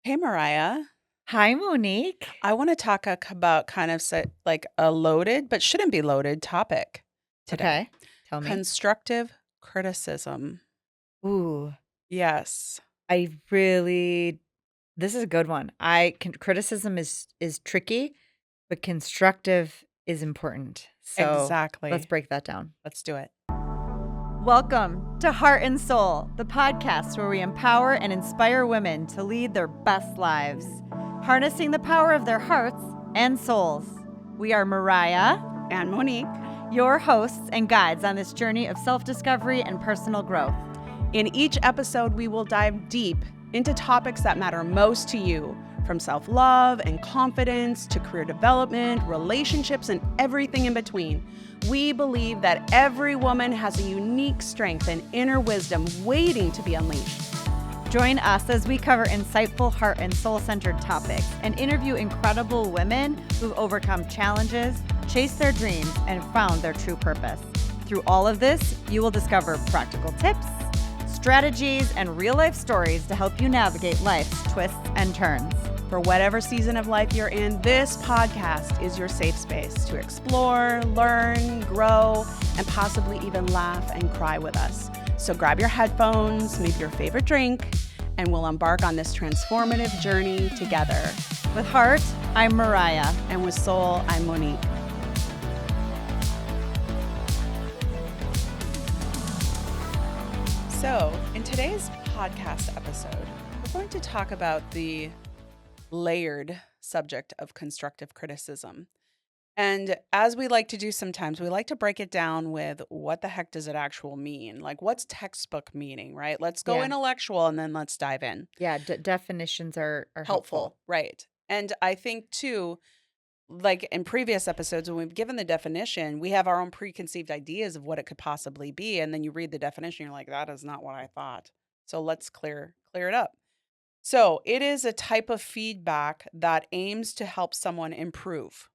Hey, Mariah. Hi, Monique. I want to talk about kind of like a loaded, but shouldn't be loaded topic today. Okay, tell me. Constructive criticism. Ooh, Yes, I really this is a good one. Criticism is tricky, but constructive is important. So, let's exactly. break that down. Let's do it. Welcome to Heart and Soul, the podcast where we empower and inspire women to lead their best lives, harnessing the power of their hearts and souls. We are Mariah, And Monique. your hosts and guides on this journey of self-discovery and personal growth. In each episode, we will dive deep into topics that matter most to you, from self-love and confidence to career development, relationships, and everything in between. We believe that every woman has a unique strength and inner wisdom waiting to be unleashed. Join us as we cover insightful heart and soul-centered topics and interview incredible women who've overcome challenges, chased their dreams, and found their true purpose. Through all of this, you will discover practical tips, strategies, and real-life stories to help you navigate life's twists and turns. For whatever season of life you're in, this podcast is your safe space to explore, learn, grow, and possibly even laugh and cry with us. So grab your headphones, maybe your favorite drink, and we'll embark on this transformative journey together. With heart, I'm Mariah. And with soul, I'm Monique. So, in today's podcast episode, we're going to talk about the layered subject of constructive criticism. And as we like to do sometimes, we like to break it down with what the heck does it actually mean? Like, what's textbook meaning, right? Let's go Yeah. intellectual and then let's dive in. Yeah, definitions are helpful. Right. And I think, too, like in previous episodes, when we've given the definition, we have our own preconceived ideas of what it could possibly be. And then you read the definition, you're like, that is not what I thought. So let's clear it up. So it is a type of feedback that aims to help someone improve.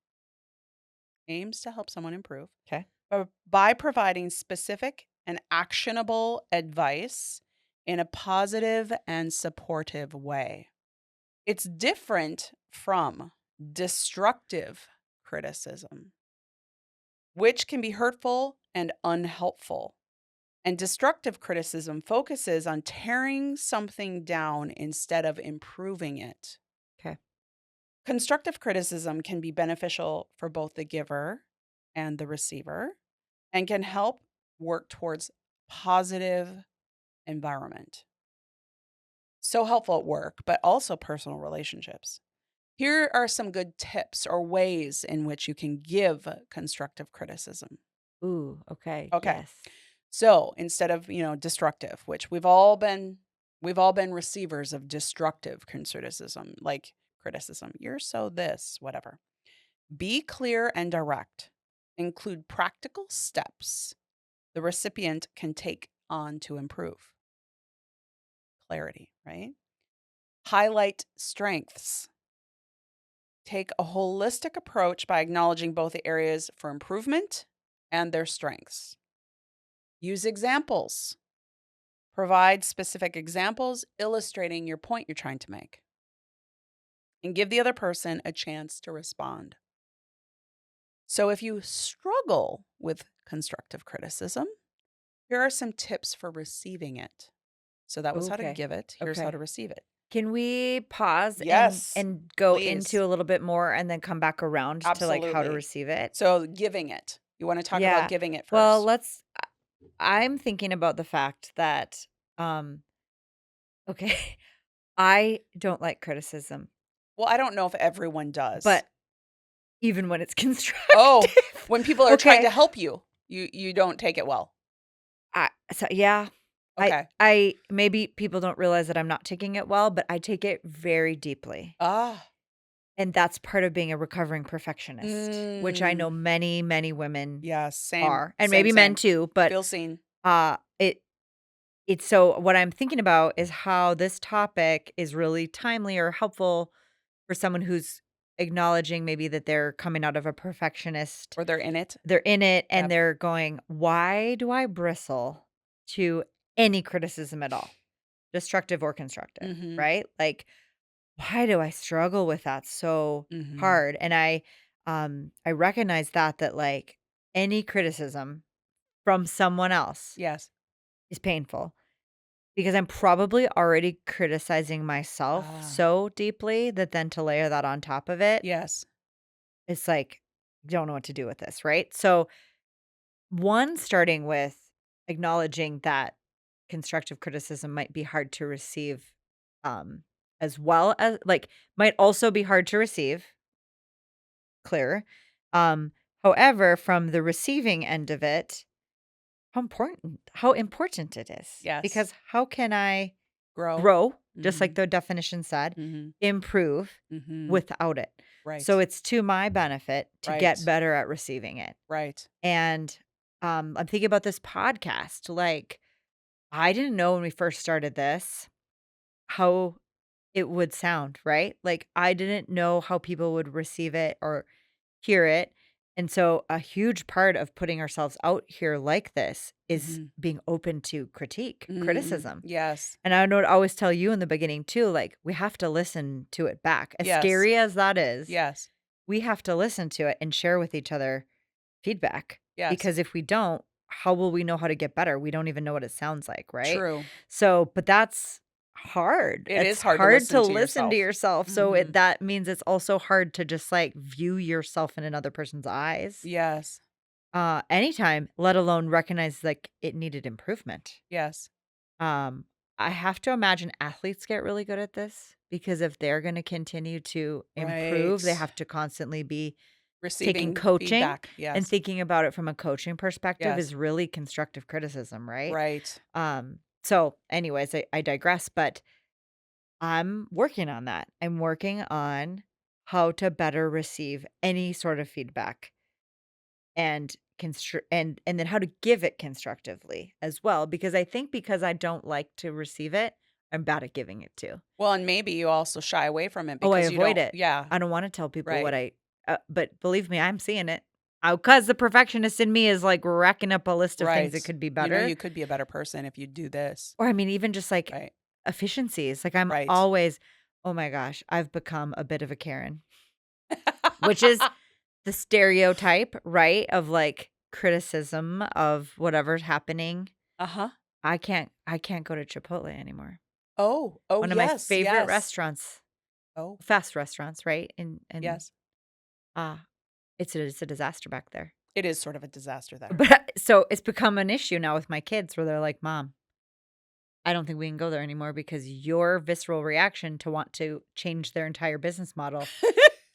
Okay. By providing specific and actionable advice in a positive and supportive way. It's different from destructive criticism, which can be hurtful and unhelpful. And destructive criticism focuses on tearing something down instead of improving it. Okay. Constructive criticism can be beneficial for both the giver and the receiver and can help work towards positive environment. So helpful at work, but also personal relationships. Here are some good tips or ways in which you can give constructive criticism. Ooh, okay. Okay. Yes. So instead of, destructive, which we've all been receivers of destructive criticism, like criticism. You're so this, whatever. Be clear and direct. Include practical steps the recipient can take on to improve. Clarity, right? Highlight strengths. Take a holistic approach by acknowledging both the areas for improvement and their strengths. Use examples. Provide specific examples illustrating your point you're trying to make. And give the other person a chance to respond. So if you struggle with constructive criticism, here are some tips for receiving it. So that was how to Okay. give it. Here's how Okay. to receive it. Can we pause Yes, and go please. into a little bit more and then come back around to like how to Absolutely. receive it? So giving it. You want to talk about Yeah. giving it Well, first? I'm thinking about the fact that um okay, I don't like criticism, Well, I don't know if everyone does. but even when it's Oh, constructive. when people are trying to Okay. help you, you don't take it well. Yeah. Okay. I maybe people don't realize that I'm not taking it well, but I take it very deeply. Ah. And that's part of being a recovering perfectionist, which I know many, many women Yeah, same. are, and Same, maybe men same. too, but Feel seen. uh it it's so what I'm thinking about is how this topic is really timely or helpful for someone who's acknowledging maybe that they're coming out of a perfectionist. Or they're in it. They're in it and Yep. they're going, "Why do I bristle to any criticism at all? Destructive or constructive," Mhm. right? Like why do I struggle with that so Mhm. hard? And I recognize that like any criticism from someone else Yes. is painful because I'm probably already criticizing myself Ah, so deeply that then to layer that on top of it, yes. it's like, don't know what to do with this, right? So, one, starting with acknowledging that constructive criticism might be hard to receive, um, as well as like might also be hard to receive, clear. Um, However, from the receiving end of it, how important it is. Yes. Because how can I Grow. grow, just like Mhm. the definition said, Mhm. improve Mhm. without it? So Right. it's to my benefit to get Right. better at receiving it. Right. And I'm thinking about this podcast. Like, I didn't know when we first started this how it would sound, right? Like, I didn't know how people would receive it or hear it. And so, a huge part of putting ourselves out here like this is Mhm. being open to critique, Mm. criticism. Yes. And I would always tell you in the beginning too, like, we have to listen to it back. As Yes. scary as that is, Yes. we have to listen to it and share with each other feedback. Yes. Because if we don't, how will we know how to get better? We don't even know what it sounds like, right? True. So, but that's hard. It is It's hard to hard listen to to listen to yourself. yourself. So Mhm. that means it's also hard to just like view yourself in another person's eyes. Yes. Anytime, let alone recognize like it needed improvement. Yes. Um, I have to imagine athletes get really good at this because if they're going to continue to improve, they Right. have to constantly be taking Receiving coaching, feedback. and Yes. thinking about it from a coaching perspective Yes. is really constructive criticism, right? Right. So anyways, I digress, but I'm working on that. I'm working on how to better receive any sort of feedback and and then how to give it constructively as well because I think because I don't like to receive it, I'm bad at giving it too. Well, and maybe you also shy away from it Oh, I because you avoid don't. it. Yeah. I don't want to tell people what Right. but believe me, I'm seeing it. Cuz the perfectionist in me is like racking up a list of things that Right. could be You know, better. you could be a better person if you do this. Or I mean even just like Right. efficiencies. Like I'm Right. always, oh my gosh, I've become a bit of a Karen, which is the stereotype, right? Of like criticism of whatever's happening. Uh-huh. I can't go to Chipotle anymore. Oh. Oh, One of my yes. favorite Yes. restaurants, Oh, fast restaurants, right? And yes. ah, it's a disaster back there. It is sort of a disaster there. But so it's become an issue now with my kids where they're like, "Mom, I don't think we can go there anymore because your visceral reaction to want to change their entire business model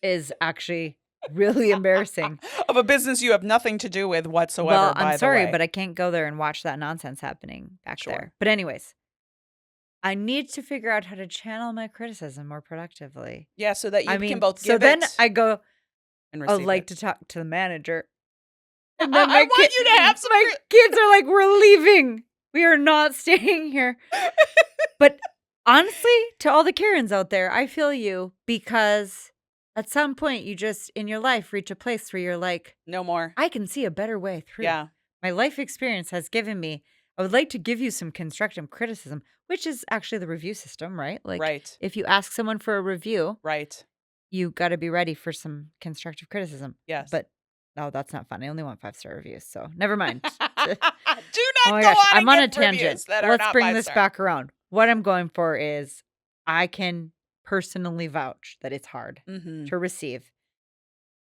is actually really embarrassing." Of a business you have nothing to do with Well, whatsoever, I'm by the sorry, way. but I can't go there and watch that nonsense happening back Sure. there. But anyways, I need to figure out how to channel my criticism more productively. Yeah, so that I you can mean, both so give then it I go, and I would receive like it. to talk to the manager. And then I want you to have some my kids are like, "We're leaving. We are not staying here." But honestly, to all the Karens out there, I feel you because at some point you just in your life reach a place where you're like, No more. I can see a better way through. Yeah. My life experience has given me, I would like to give you some constructive criticism, which is actually the review system, right? Like Right. if you ask someone for a review, Right. you got to be ready for some constructive criticism. Yes. But oh, that's not fun. I only want 5-star reviews. So never mind. Do Oh not my go gosh, on and I'm on a give tangent. reviews that are Let's not bring this 5-star. back around. What I'm going for is I can personally vouch that it's hard Mhm. to receive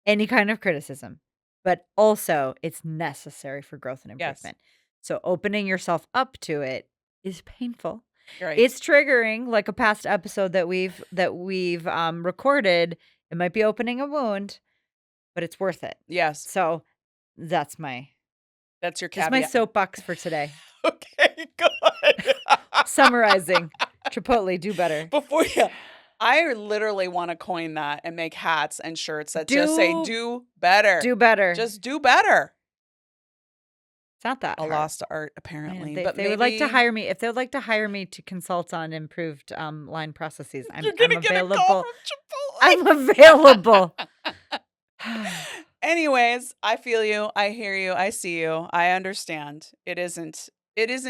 any kind of criticism, but also it's necessary for growth and Yes. improvement. So opening yourself up to it is painful. You're right. It's triggering, like a past episode that we've recorded. It might be opening a wound, but it's worth it. Yes. So that's my That's your just my caveat. soapbox for today. Okay, good. Summarizing, Chipotle, do better. Before you I literally wanna coin that and make hats and shirts that just say, Do "Do better." do better. Just do better. It's not that A hard. lost art, I know, apparently, if but they would like to maybe hire me, if they would like to hire me to consult on improved line processes, I'm you're I'm gonna get a call available. from I'm Chipotle. available. Anyways, I feel you, I hear you, I see you, I understand. It isn't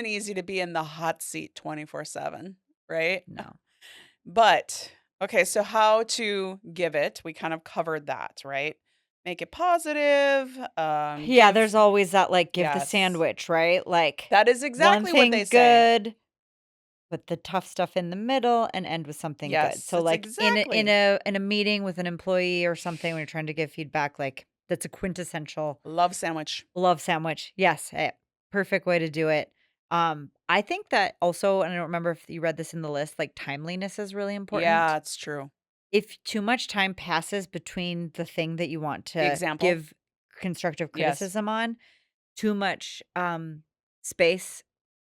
easy to be in the hot seat 24/7, right? No. But Okay, so how to give it, we kind of covered that, right? Make it positive, Yeah, give there's always that, like, give the yes. sandwich, right? Like, That is one exactly what they thing say. good, put the tough stuff in the middle, and end with something good. Yes, So, it's like, in a in exactly. a in a meeting with an employee or something when you're trying to give feedback, like, that's a quintessential Love sandwich. love sandwich. Yes, perfect way to do it. I think that also, and I don't remember if you read this in the list, like, timeliness is really Yeah, important. it's true. If too much time passes between the thing that you want The to example? give constructive Yes. criticism on, too much, space,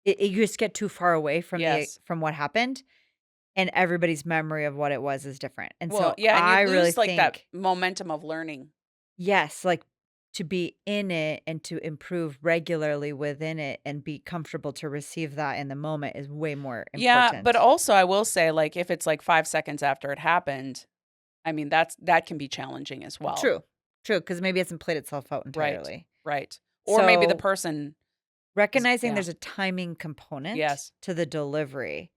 you just get too far away Yes. from what happened, and everybody's memory of what it was is different, and Well, so yeah, and you I really lose, like, that think momentum of learning. yes, like, to be in it and to improve regularly within it and be comfortable to receive that in the moment is way more Yeah, but important. also I will say, like, if it's, like, 5 seconds after it happened, I mean, that can be challenging as well. True, true, because maybe it hasn't played itself out Right, entirely. right. Or maybe the So person is recognizing yeah, there's a timing component yes, to the delivery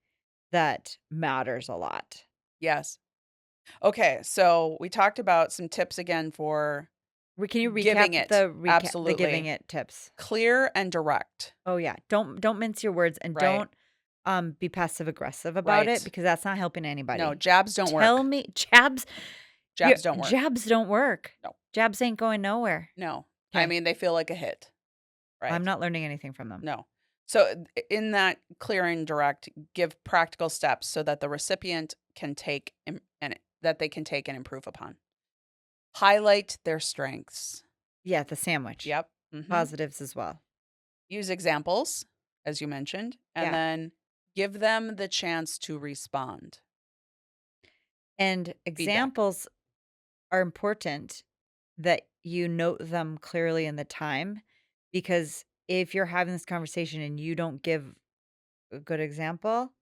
that matters a lot. yes. Okay, so we talked about some tips again for Can you giving recap it. the giving Absolutely. it tips? Clear and direct. Oh, yeah. Don't mince your words and Right, don't, be passive aggressive about it right. because that's not helping No, anybody. jabs don't Tell work. me jabs your Jabs don't work. jabs don't work. No, Jabs ain't going nowhere. no. I Okay, mean, they feel like a hit, I'm right? not learning anything from them. No. So in that clear and direct, give practical steps so that the recipient can take and that they can take and improve upon. Highlight their strengths. Yeah, the sandwich. Yep. Positives as well. Use examples, as you mentioned, and Yeah, then give them the chance to respond. and Feedback. examples are important that you note them clearly in the time, because if you're having this conversation and you don't give a good example,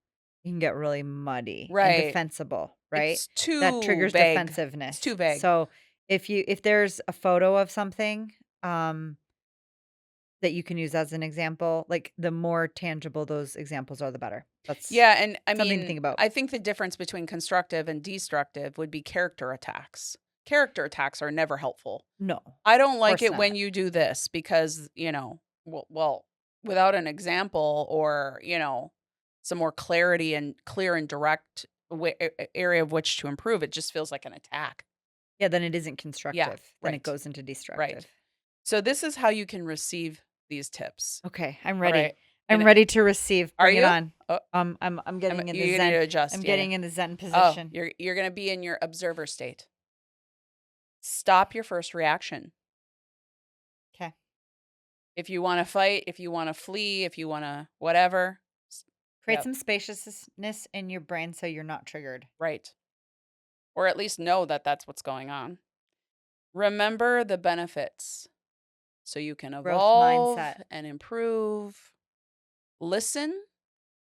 you can get really muddy and Right. defensible, right? It's That too triggers vague. It's too defensiveness. vague. So if there's a photo of something that you can use as an example, like the more tangible those examples are, the better. That's Yeah, and I something to mean, think about. I think the difference between constructive and destructive would be character attacks. Character attacks are never helpful. No, I don't of like course it not. when you do this because, without an example or, some more clarity and clear and direct area of which to improve, it just feels like an attack. Yeah, then it isn't Yeah, constructive. Then it right, goes into right. destructive. So this is how you can receive these tips. Okay, I'm All ready. right. I'm And ready to receive. are Bring it you? on. Oh, I'm getting in the you need to zen. I'm adjust. Yeah, yeah. getting in the zen Oh, position. you're gonna be in your observer state. Stop your first reaction. Okay. If you want to fight, if you want to flee, if you want to whatever. Create Yep, some spaciousness in your brain so you're not triggered. right. Or at least know that that's what's going on. Remember the benefits so you can Growth evolve mindset. and improve. Listen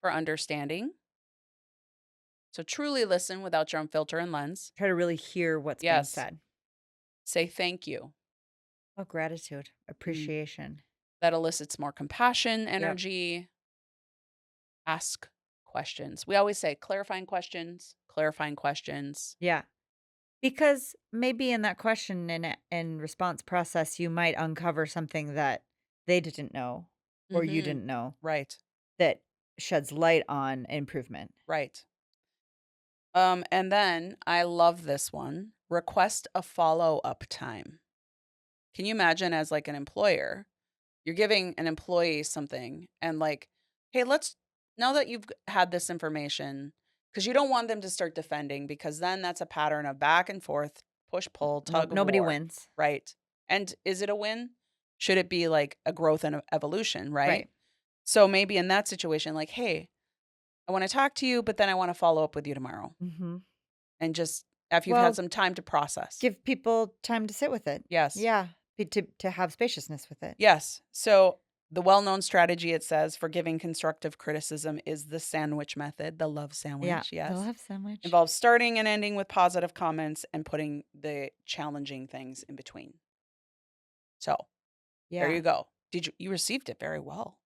for understanding. So truly listen without your own filter and lens. Try to really hear what's being Yes. said. Say thank you. Oh, gratitude, Mm. appreciation. That elicits more compassion, Yep. energy. Ask questions. We always say clarifying questions, clarifying questions. Yeah. Because maybe in that question and response process, you might uncover something that they didn't know or you Mhm. didn't know Right. that sheds light on improvement. Right. And then I love this one. Request a follow-up time. Can you imagine as like an employer, you're giving an employee something and like, hey, let's now that you've had this information, because you don't want them to start defending because then that's a pattern of back and forth, push pull, No, tug of nobody war. wins. Right. And is it a win? Should it be like a growth and evolution, right? Right. So maybe in that situation, like, hey, I want to talk to you, but then I want to follow up with you tomorrow. Hmm. And just after you've had Well, some time to process. give people time to sit with it. Yes. Yeah. To have spaciousness with it. Yes. So the well-known strategy it says for giving constructive criticism is the sandwich method, the love Yeah. sandwich. The Yes. love sandwich. Involves starting and ending with positive comments and putting the challenging things in between. So there Yeah. you go. Did you received it very well.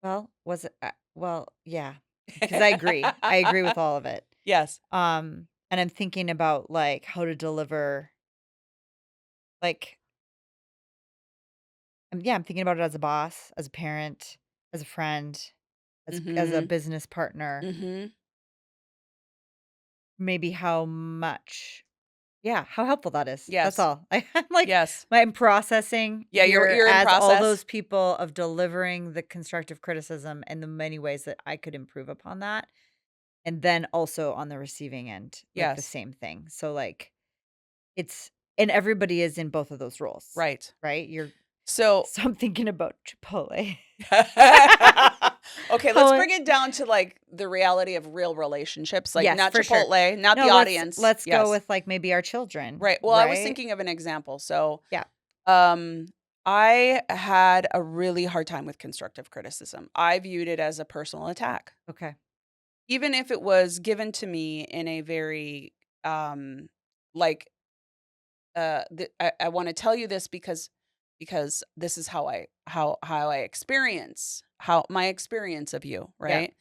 Well, was it? Well, yeah. because I agree. I agree with all of it. Yes. And I'm thinking about, like, how to deliver, like, yeah, I'm thinking about it as a boss, as a parent, as a friend, as a Mhm. business partner, Mhm. maybe how much, yeah, how helpful that is. That's Yes. all. I'm like, Yes. I'm processing Yeah, here you're in as all process. those people of delivering the constructive criticism and the many ways that I could improve upon that. And then also on the receiving end, like the Yes. same thing. So like it's, and everybody is in both of those roles, Right. right? You're, So so I'm thinking about Chipotle. okay, let's How, bring it down to, like, the reality of real relationships, like, yes, not for sure. Chipotle, not No, the let's audience. let's go Yes. with like maybe our children, Right. Well, I was right? thinking of an example. So, Yeah. um, I had a really hard time with constructive criticism. I viewed it as a personal attack. Okay. Even if it was given to me in a very, like, I wanna tell you this because this is how I experience how my experience of you, Yeah. right?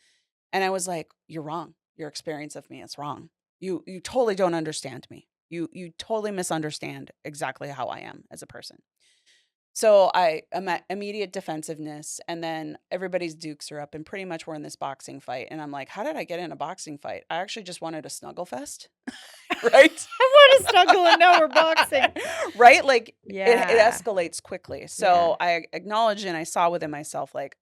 And I was like, "You're wrong. Your experience of me is wrong. You totally don't understand me. You totally misunderstand exactly how I am as a person." So I'm at immediate defensiveness, and then everybody's dukes are up, and pretty much we're in this boxing fight. And I'm like, "How did I get in a boxing fight? I actually just wanted a snuggle fest." Right? I want to snuggle and now we're boxing. Right? Like, it Yeah. escalates quickly. Yeah. So I acknowledged and I saw within myself, like,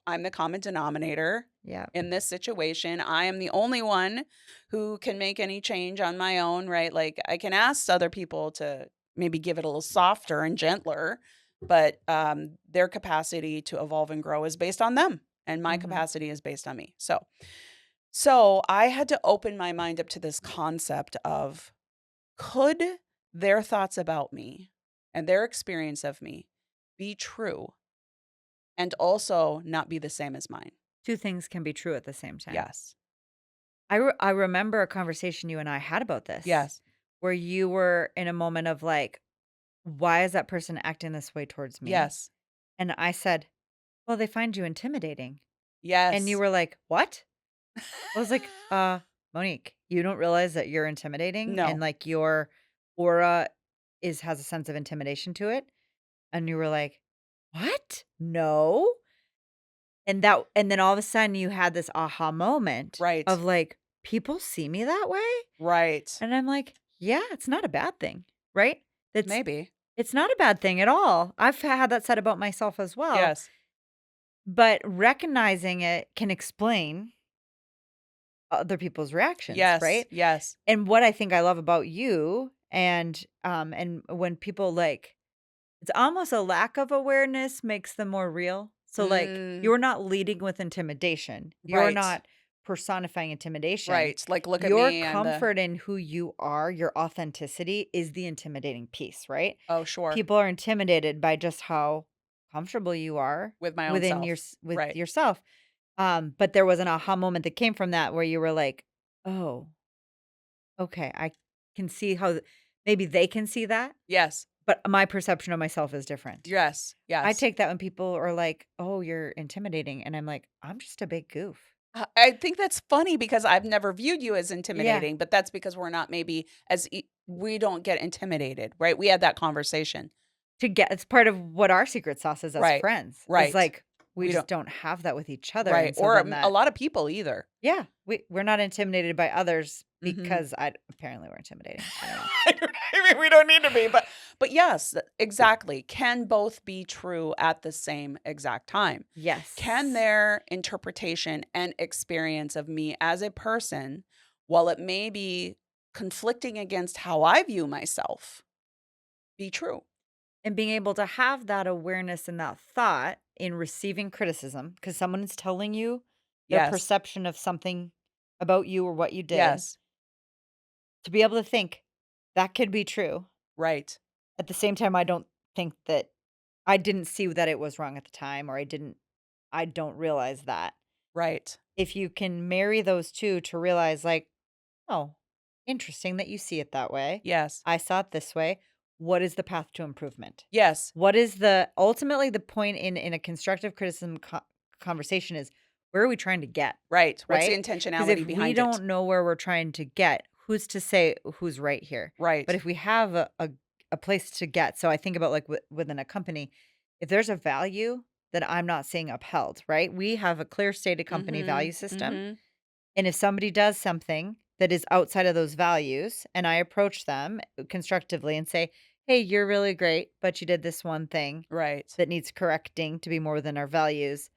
I'm the common denominator Yeah. in this situation. I am the only one who can make any change on my own, right? Like, I can ask other people to maybe give it a little softer and gentler, but their capacity to evolve and grow is based on them, and my Mhm. capacity is based on me. So I had to open my mind up to this concept of, could their thoughts about me and their experience of me be true and also not be the same as mine? Two things can be true at the same time. Yes. I remember a conversation you and I had about this, Yes. where you were in a moment of like, why is that person acting this way towards me? Yes. And I said, well, they find you intimidating. And you Yes. were like, what? I was like, Monique, you don't realize that you're intimidating and No. like your aura has a sense of intimidation to it. And you were like, what? No. And then all of a sudden you had this aha moment Right. of like, people see me that way? Right. And I'm like, yeah, it's not a bad thing, right? It's Maybe. it's not a bad thing at all. I've had that said about myself as well, Yes. but recognizing it can explain other people's reactions, Yes. right? Yes. And what I think I love about you and when people like, it's almost a lack of awareness makes them more real. So like Mm, you're not leading with intimidation. You're right. not personifying intimidation. Right. Like, look at Your me. I'm the, comfort in who you are, your authenticity is the intimidating piece, right? oh, sure. People are intimidated by just how comfortable you are With my own within self. with Right. yourself. But there was an aha moment that came from that where you were like, "Oh, okay, I can see how maybe they can see that, Yes. but my perception of myself is different." Yes. I Yes. take that when people are like, "Oh, you're intimidating," and I'm like, "I'm just a big goof." I think that's funny because I've never viewed you as Yeah, intimidating, but that's because we're not maybe we don't get intimidated, right? We had that conversation. to get it's part of what our secret sauce is as Right. friends. Is Right. like we We just don't, don't have that with each other, right. and so Or then a that, lot of people either. yeah, we're not intimidated by others Mhm. because I apparently we're intimidating. I don't know. I mean, we don't need to be, but yes, exactly. Can both be true at the same exact time? Can Yes. their interpretation and experience of me as a person, while it may be conflicting against how I view myself, be true? And being able to have that awareness and that thought in receiving criticism, because someone is telling you their Yes. perception of something about you or what you did, Yes. to be able to think that could be true. Right. At the same time, I don't think that I didn't see that it was wrong at the time, or I don't realize that. Right. If you can marry those two to realize, like, oh, interesting that you see it that way. Yes. I saw it this way. What is the path to improvement? Yes. What is the ultimately the point in a constructive criticism conversation is, where are we trying to get? Right. What's the Right? Because if intentionality we behind it? don't know where we're trying to get, who's to say who's right here? But Right. if we have a place to get, so I think about like within a company, if there's a value that I'm not seeing upheld, right? We have a clear stated company value Mhm. system. Mhm. And if somebody does something that is outside of those values, and I approach them constructively and say, hey, you're really great, but you did this one thing Right. that needs correcting to be more than our values.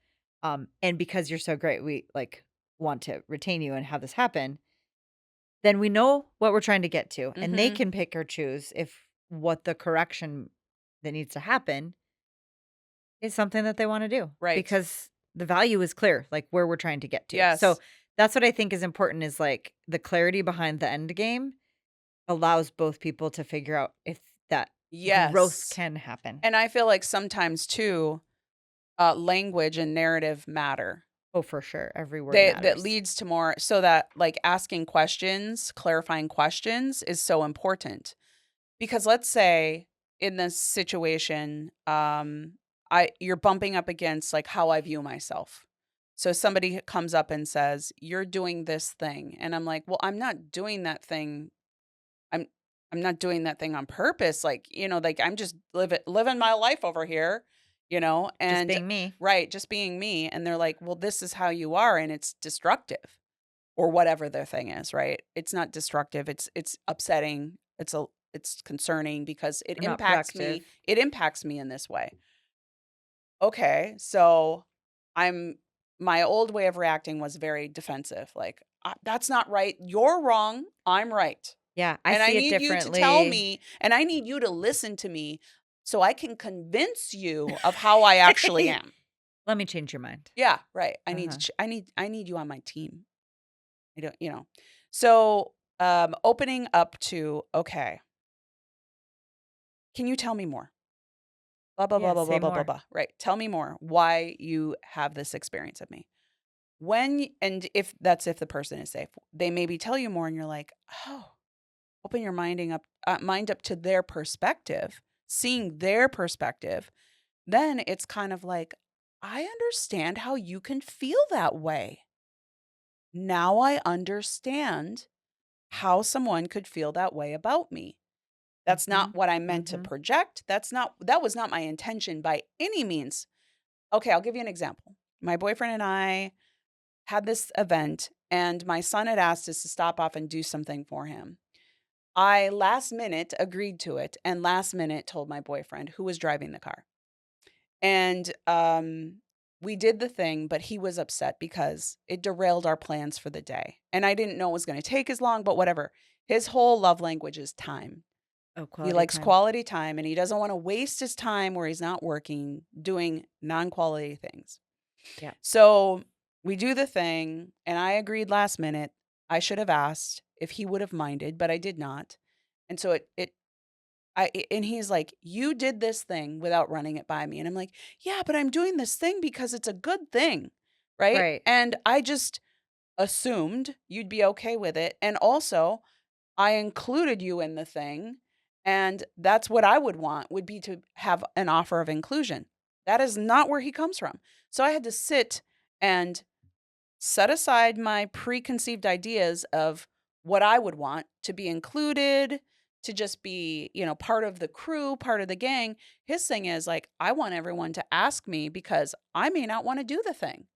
And because you're so great, we like want to retain you and have this happen, then we know what we're trying to get to. And they Mhm. can pick or choose if what the correction that needs to happen is something that they want to do Right. because the value is clear, like where we're trying to get to. So Yes. that's what I think is important is like the clarity behind the end game allows both people to figure out if that growth Yes. can happen. And I feel like sometimes too, language and narrative matter. Oh, for sure. Every word That matters. leads to more, so that like asking questions, clarifying questions is so important. Because let's say in this situation, I you're bumping up against like how I view myself. So somebody comes up and says, "You're doing this thing." And I'm like, "Well, I'm not doing that thing. I'm I'm not doing that thing on purpose. Like, like I'm just living my life over here, Just and being me. right, just being me." And they're like, "Well, this is how you are and it's destructive." Or whatever their thing is, right? It's not destructive. It's upsetting. It's concerning because I'm not productive. it impacts me in this way. Okay, so I'm my old way of reacting was very defensive. Like, that's not right. You're wrong. I'm right. Yeah, I And I see it need you to tell differently. me, and I need you to listen to me so I can convince you of how I actually am. Let me change your mind. Yeah, right. I need to Uh-huh. I need you on my team. I don't. So, opening up to, okay, can you tell me more? Blah, blah, blah, Yeah, blah, blah, say blah, blah, more. blah. Right. Tell me more why you have this experience of me. And if the person is safe, they maybe tell you more and you're like, oh, open your mind up to their perspective, seeing their perspective. Then it's kind of like, I understand how you can feel that way. Now I understand how someone could feel that way about me. That's not Mhm. what I meant to Mhm. project. That was not my intention by any means. Okay, I'll give you an example. My boyfriend and I had this event and my son had asked us to stop off and do something for him. I last minute agreed to it and last minute told my boyfriend who was driving the car. And we did the thing, but he was upset because it derailed our plans for the day. And I didn't know it was going to take as long, but whatever. His whole love language is time. Oh, He quality likes time. quality time and he doesn't want to waste his time where he's not working doing non-quality things. Yeah. So we do the thing and I agreed last minute. I should have asked if he would have minded, but I did not. And so and he's like, "You did this thing without running it by me." And I'm like, "Yeah, but I'm doing this thing because it's a good thing." Right? Right. And I just assumed you'd be okay with it. And also, I included you in the thing, and that's what I would want, would be to have an offer of inclusion. That is not where he comes from. So I had to sit and set aside my preconceived ideas of what I would want to be included, to just be, part of the crew, part of the gang. His thing is like, I want everyone to ask me because I may not want to do the thing.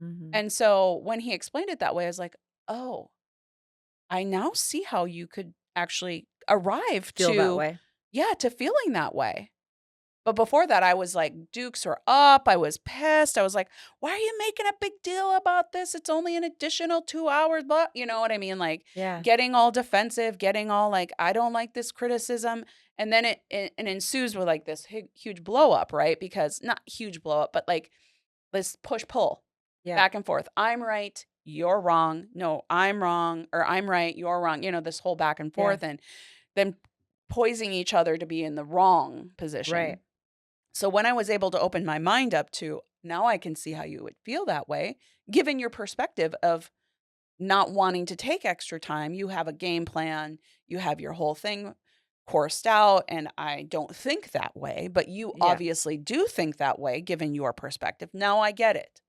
Mhm. And so when he explained it that way, I was like, oh, I now see how you could actually arrive Feel that to, way. yeah, to feeling that way. But before that, I was like, dukes are up. I was pissed. I was like, why are you making a big deal about this? It's only an additional 2 hours, but you know what I mean? Like Yeah. getting all defensive, getting all like, I don't like this criticism. And then it ensues with like this huge blow up, right? Because not huge blow up, but like this push pull Yeah. back and forth. I'm right. You're wrong. No, I'm wrong. Or I'm right. You're wrong. This whole back and Yeah. forth and then poising each other to be in the wrong Right. position. So when I was able to open my mind up to, now I can see how you would feel that way, given your perspective of not wanting to take extra time. You have a game plan, you have your whole thing coursed out, and I don't think that way, but you Yeah. obviously do think that way given your perspective. Now I get it.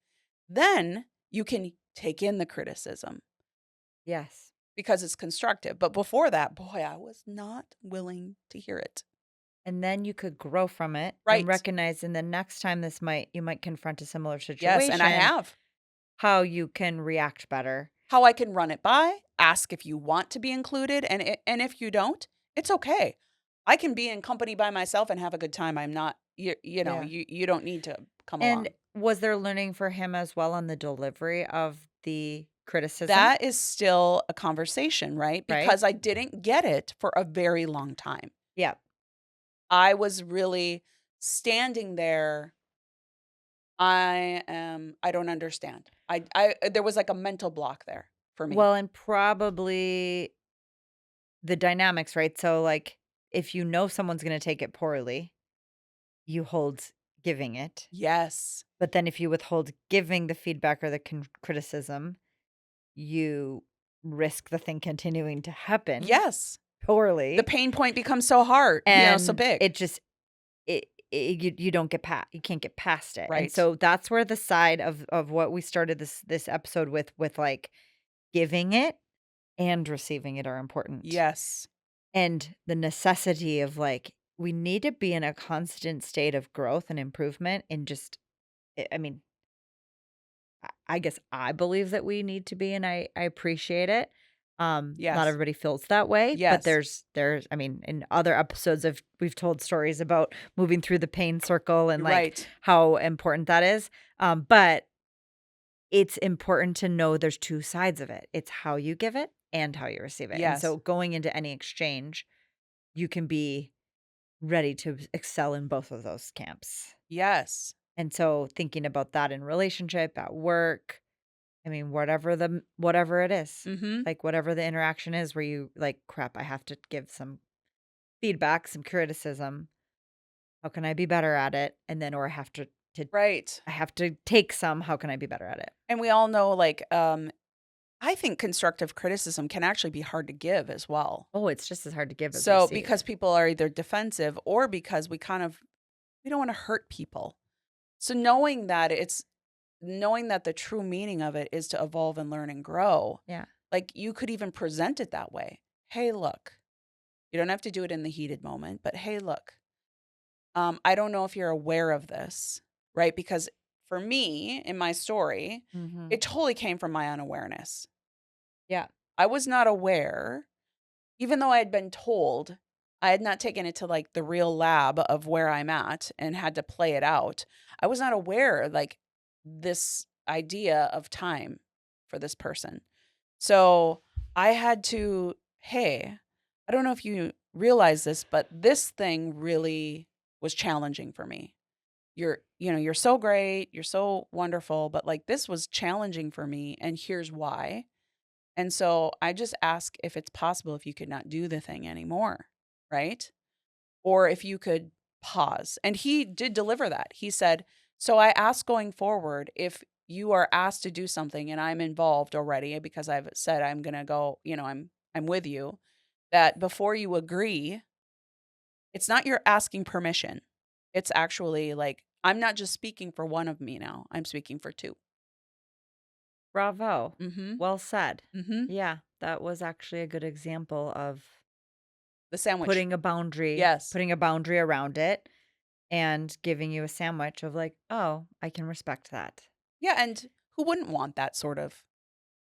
Then You can take in the criticism Yes. because it's constructive. But before that, boy, I was not willing to hear it. And then you could grow from it and Right. recognize in the next time you might confront a similar Yes, and I situation, have. how you can react better. How I can run it by, ask if you want to be included, and if you don't, it's okay. I can be in company by myself and have a good time. I'm not Yeah. you don't need to come And along. was there learning for him as well on the delivery of the criticism, That is still a conversation, right? right? Because I didn't get it for a very long time. Yeah. I was really standing there. I don't understand. I there was like a mental block there for me. Well, and probably the dynamics, right? So, like, if you know someone's going to take it poorly, you hold giving it. Yes. But then if you withhold giving the feedback or the criticism, you risk the thing continuing to happen Yes. The poorly, pain point becomes so hard, so and big. it just you don't get past you can't get past it. And Right. so that's where the side of what we started this episode with like giving it and receiving it are important. Yes. And the necessity of like we need to be in a constant state of growth and improvement and just I mean, I guess I believe that we need to be, and I appreciate it. Not Yes. everybody feels that way, but Yes. there's I mean, in other episodes of we've told stories about moving through the pain circle and You're like right. how important that is. But it's important to know there's two sides of it. It's how you give it and how you receive it. And Yes. so going into any exchange, you can be ready to excel in both of those camps. Yes. And so thinking about that in relationship, at work, I mean, whatever it is, Mhm. like, whatever the interaction is where you like, "Crap, I have to give some feedback, some criticism. How can I be better at it?" And then or Right. I have to take some, "How can I be better at it?" And we all know, like, I think constructive criticism can actually be hard to give as well. Oh, it's just as hard to give as So, receive. because people are either defensive or because we don't wanna hurt people. So, knowing that the true meaning of it is to evolve and learn and grow, Yeah. like, you could even present it that way. "Hey, look." You don't have to do it in the heated moment, but, "Hey, look. I don't know if you're aware of this, right? Because for me, in my story, Mhm. it totally came from my unawareness. Yeah. I was not aware, even though I had been told, I had not taken it to like the real lab of where I'm at and had to play it out. I was not aware, like, this idea of time for this person. So I had to, hey, I don't know if you realize this, but this thing really was challenging for me. You're so great, you're so wonderful, but like this was challenging for me and here's why. And so I just ask if it's possible if you could not do the thing anymore, right? Or if you could pause. And he did deliver that. He said, "So I ask going forward if you are asked to do something and I'm involved already because I've said I'm going to go, I'm with you, that before you agree, it's not you're asking permission. It's actually like I'm not just speaking for one of me now. I'm speaking for two." Bravo. Mhm. Well said. Mhm. Yeah, that was actually a good example of The sandwich. Yes. putting a boundary around it and giving you a sandwich of like, "Oh, I can respect that." Yeah, and who wouldn't want that sort of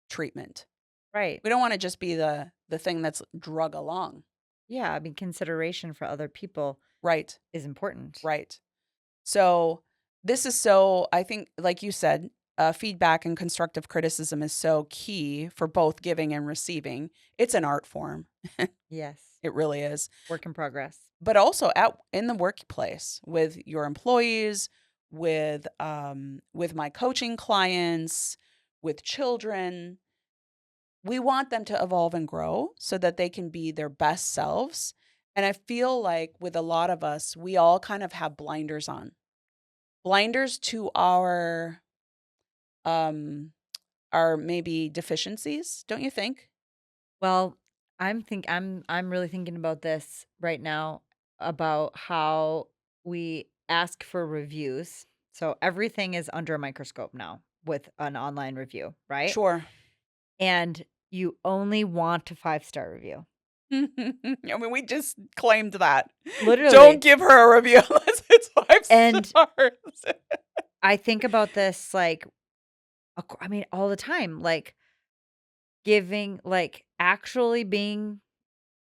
treatment? Right. We don't wanna just be the thing that's drug along. Yeah, I mean, consideration for other people Right, is important. right. So, this is so I think, like you said, feedback and constructive criticism is so key for both giving and receiving. It's an art form. Yes. It really is. Work in progress. But also out in the workplace with your employees, with my coaching clients, with children, we want them to evolve and grow so that they can be their best selves. And I feel like with a lot of us, we all kind of have blinders on. Blinders to um our maybe deficiencies, don't you think? Well, I'm really thinking about this right now about how we ask for reviews. So everything is under a microscope now. with an online review, right? Sure. And you only want a 5-star review. I mean, we just claimed that. Literally. Don't give her a review unless it's 5 And stars. I think about this like, I mean, all the time, like giving, like actually being,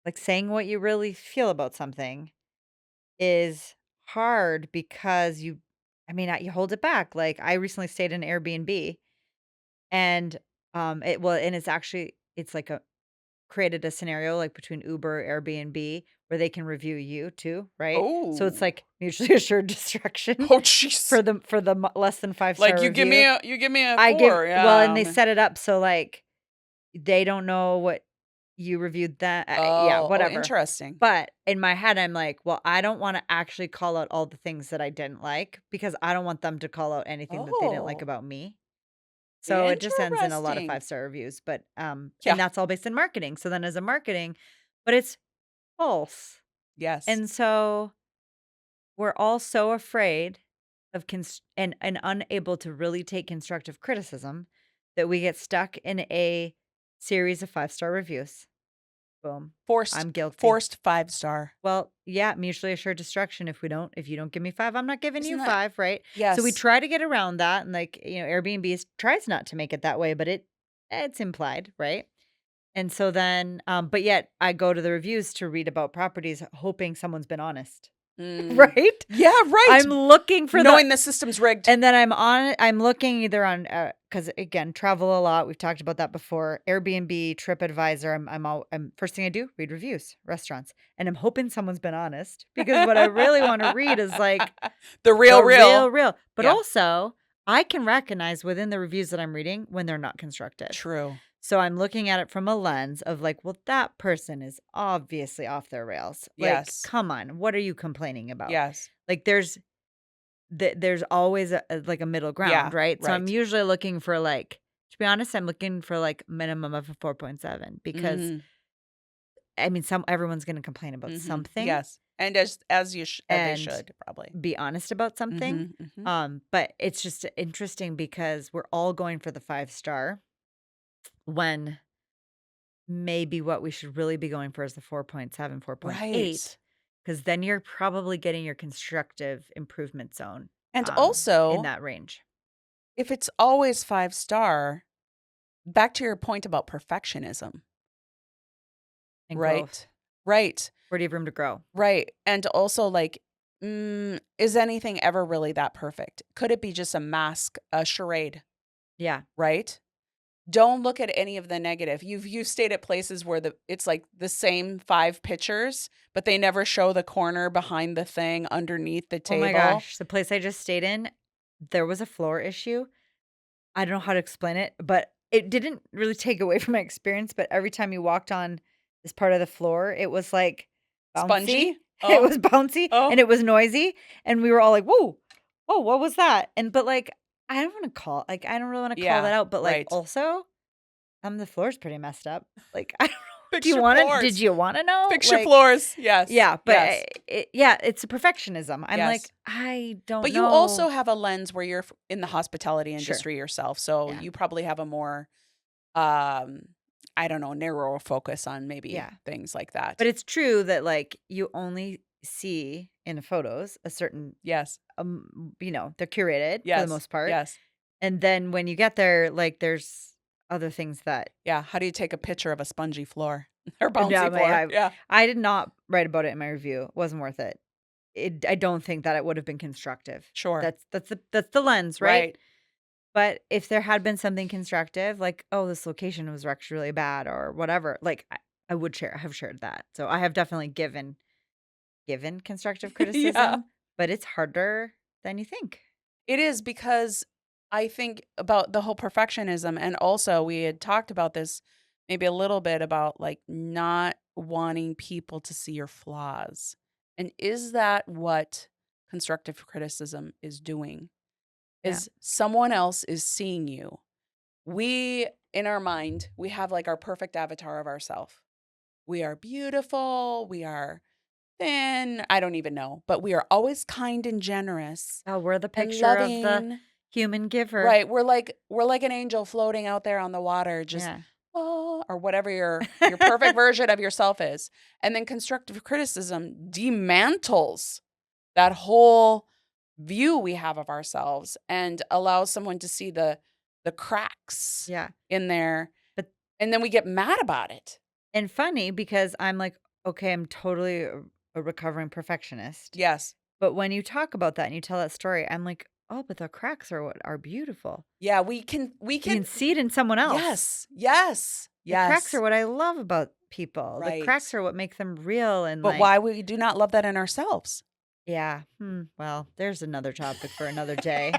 like saying what you really feel about something is hard because you hold it back. Like I recently stayed in Airbnb and it's like a created a scenario like between Uber, Airbnb, where they can review you too, right? So it's Oh. like mutually assured destruction Oh, jeez. for the less than 5-star Like, you give review. me a I give 4, well, and yeah. they set it up so like they don't know what you reviewed that yeah, Oh, whatever. interesting. But in my head, I'm like, well, I don't want to actually call out all the things that I didn't like because I don't want them to call out anything that they didn't like Oh, about me. So it just ends in a lot of interesting. 5-star reviews, but Yeah. and that's all based in marketing. So then as a marketing, but it's false. Yes. And so we're all so afraid of and unable to really take constructive criticism that we get stuck in a series of 5-star reviews. Boom. Forced I'm guilty. forced 5-star. Well, yeah, mutually assured destruction. If you don't give me 5, I'm not giving Isn't you that 5, right? So we Yes. try to get around that, and like, Airbnb tries not to make it that way, but it's implied, right? And so then, but yet I go to the reviews to read about properties, hoping someone's been honest, Mm. right? Yeah, right. I'm looking for Knowing the system's rigged. and then I'm looking either on, because again, travel a lot. We've talked about that before. Airbnb, TripAdvisor. I'm first thing I do, read reviews, restaurants, and I'm hoping someone's been honest because what I really want to read is like The the real. real. But Yeah. also, I can recognize within the reviews that I'm reading when they're not constructive. True. So I'm looking at it from a lens of like, well, that person is obviously off their rails. Like, Yes. come on, what are you complaining about? Yes. Like, there's always like a middle ground, Yeah, right? So I'm right. usually looking for like, to be honest, I'm looking for like minimum of a 4.7 because Mhm. I mean, everyone's going to complain about Mhm. something Yes. And as they and should probably. be honest about something. Mhm. Mhm. But it's just interesting because we're all going for the 5-star when maybe what we should really be going for is the 4.7, 4.8, Right. because then you're probably getting your constructive improvement zone And in also, that range if it's always 5-star, back to your point about perfectionism, and growth. right? Right. Where do you have room to grow? Right. And also, like, is anything ever really that perfect? Could it be just a mask, a charade, Yeah. right? Don't look at any of the negative. You've stayed at places where it's like the same 5 pictures, but they never show the corner behind the thing underneath the Oh my table. gosh. The place I just stayed in, there was a floor issue. I don't know how to explain it, but it didn't really take away from my experience. But every time you walked on this part of the floor, it was like bouncy. Spongy? It Oh, was bouncy oh, and it was noisy. And we were all like, whoa, whoa, what was that? But like, I don't want to I don't really want to call yeah, that out. But like, right. also, the floor's pretty messed up. Like, I don't know. Fix your Did floors. you want to know? Fix your Like, floors. Yes. yeah, but Yes. yeah, it's a perfectionism. I'm Yes. like, I don't But you also know. have a lens where you're in the hospitality Sure. industry yourself, so Yeah. you probably have a more, um, I don't know, narrower focus on maybe Yeah. things like that. But it's true that, like, you only see in the photos a certain, Yes. they're curated for the Yes. most part. Yes. And then when you get there, like, there's other things that Yeah. How do you take a picture of a spongy floor or yeah, bouncy floor? Yeah. I did not write about it in my review. It wasn't worth it. I don't think that it would have been constructive. Sure. That's the lens, right? Right. But if there had been something constructive, like, oh, this location was actually really bad or whatever, like I would have shared that. So I have definitely given constructive Yeah. criticism, but it's harder than you think. It is because I think about the whole perfectionism, and also we had talked about this maybe a little bit about like not wanting people to see your flaws. And is that what constructive criticism is doing? Yeah. Is someone else is seeing you. We in our mind, we have like our perfect avatar of ourselves. We are beautiful, we are thin, I don't even know, but we are always kind and generous Oh, we're the and picture of the loving. Human giver. Right. We're like an angel floating out there on the water, just Yeah. or whatever your perfect version of yourself is. And then constructive criticism dismantles that whole view we have of ourselves and allows someone to see the cracks Yeah. in there. But And then we get mad about it. and funny because I'm like, okay, I'm totally a recovering perfectionist. Yes. But when you talk about that and you tell that story, I'm like, oh, but the cracks are what are beautiful. Yeah, we can You can see it in someone else. Yes. Yes. The cracks Yes. are what I love about people. The cracks Right. are what make them real and But like, why we do not love that in ourselves? yeah. Well, there's another topic for another day.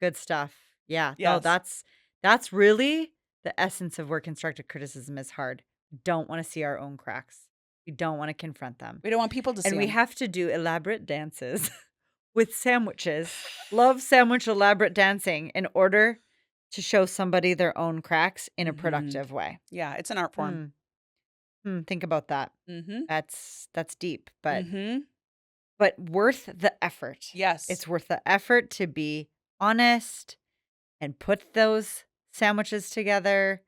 Good stuff. Yeah. No, Yes. that's really the essence of where constructive criticism is hard. We don't want to see our own cracks. We don't want to confront them. We don't want people to see And we them. have to do elaborate dances with sandwiches. Love sandwich elaborate dancing in order to show somebody their own cracks in a productive way. Yeah, it's an art form. Think about that. Mm-hmm. That's deep, but Mm-hmm. worth the effort. Yes. It's worth the effort to be honest and put those sandwiches together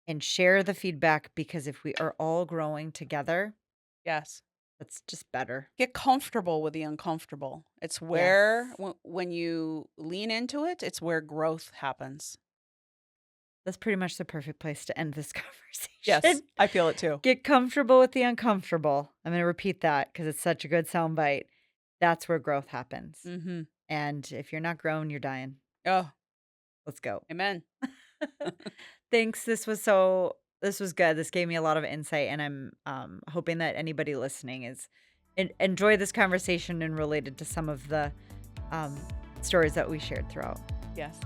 and share the feedback, because if we are all growing together, Yes. that's just better. Get comfortable with the uncomfortable. It's where, when you lean into it, it's where growth happens. That's pretty much the perfect place to end this conversation. Yes, I feel it too. Get comfortable with the uncomfortable. I'm going to repeat that because it's such a good soundbite. That's where growth happens. Mm-hmm. And if you're not growing, you're dying. Oh, Let's go. amen. Thanks. This was good. This gave me a lot of insight, and I'm hoping that anybody listening is enjoy this conversation and related to some of the stories that we shared throughout. Yes.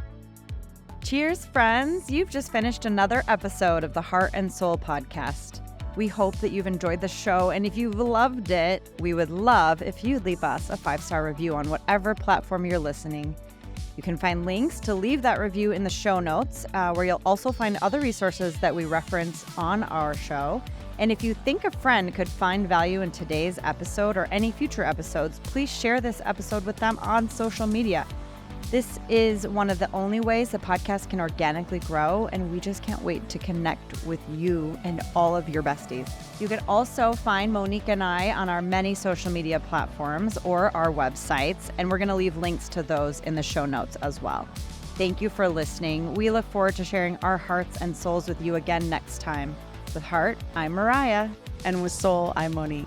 Cheers, friends. You've just finished another episode of the Heart and Soul podcast. We hope that you've enjoyed the show, and if you've loved it, we would love if you'd leave us a 5-star review on whatever platform you're listening. You can find links to leave that review in the show notes, where you'll also find other resources that we reference on our show. And if you think a friend could find value in today's episode or any future episodes, please share this episode with them on social media. This is one of the only ways the podcast can organically grow, and we just can't wait to connect with you and all of your besties. You can also find Monique and I on our many social media platforms or our websites, and we're going to leave links to those in the show notes as well. Thank you for listening. We look forward to sharing our hearts and souls with you again next time. With Heart, I'm Mariah. And with Soul, I'm Monique.